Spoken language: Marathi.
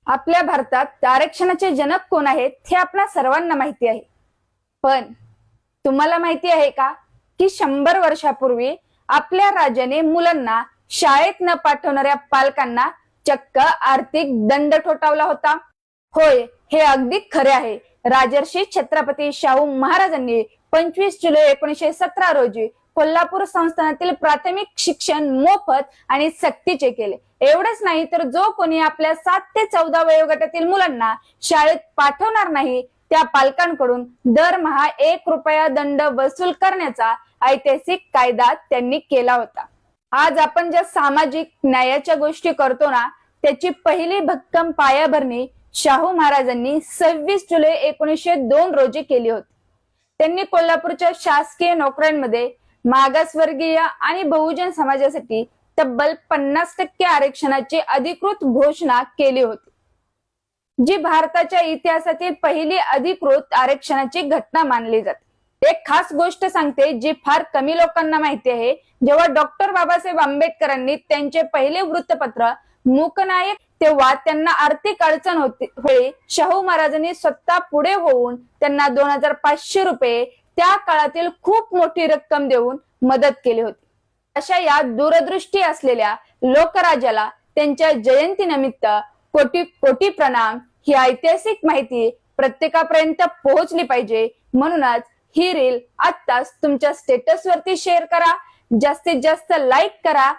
आपल्या भारतात आरक्षणाचे जनक कोण आहेत हे आपल्या सर्वांना माहिती आहे. पण तुम्हाला माहिती आहे का की 100 वर्षापूर्वी आपल्या राजाने मुलांना शाळेत न पाठवणाऱ्या पालकांना चक्क आर्थिक दंड ठोठावला होता. होय, हे अगदी खरे आहे. राजर्षी छत्रपती शाहू महाराजांनी 25 जुलै 1917 रोजी कोल्हापूर संस्थानातील प्राथमिक शिक्षण मोफत आणि सक्तीचे केले. एवढंच नाही तर जो कोणी आपल्या 7 ते 14 वयोगटातील मुलांना शाळेत पाठवणार नाही त्या पालकांकडून दरमहा 1 रुपया दंड वसूल करण्याचा ऐतिहासिक कायदा त्यांनी केला होता. आज आपण ज्या सामाजिक न्यायाच्या गोष्टी करतो ना, त्याची पहिली भक्कम पायाभरणी शाहू महाराजांनी 26 जुलै 1902 रोजी केली होती. त्यांनी कोल्हापूरच्या शासकीय नोकऱ्यांमध्ये मागासवर्गीय आणि बहुजन समाजासाठी तब्बल 50% आरक्षणाची अधिकृत घोषणा केली होती, जी भारताच्या इतिहासातील पहिली अधिकृत आरक्षणाची घटना मानली जाते. एक खास गोष्ट सांगते जी फार कमी लोकांना माहिती आहे. जेव्हा डॉक्टर बाबासाहेब आंबेडकरांनी त्यांचे पहिले वृत्तपत्र मूकनायक, तेव्हा त्यांना आर्थिक अडचण होती. शाहू महाराजांनी स्वतः पुढे होऊन त्यांना 2500 रुपये, त्या काळातील खूप मोठी रक्कम देऊन मदत केली होती. अशा या दूरदृष्टी असलेल्या लोकराजाला त्यांच्या जयंतीनिमित्त कोटी कोटी प्रणाम. ही ऐतिहासिक माहिती प्रत्येकापर्यंत पोहोचली पाहिजे, म्हणूनच ही रील आत्ताच तुमच्या स्टेटस वरती शेअर करा, जास्तीत जास्त लाईक करा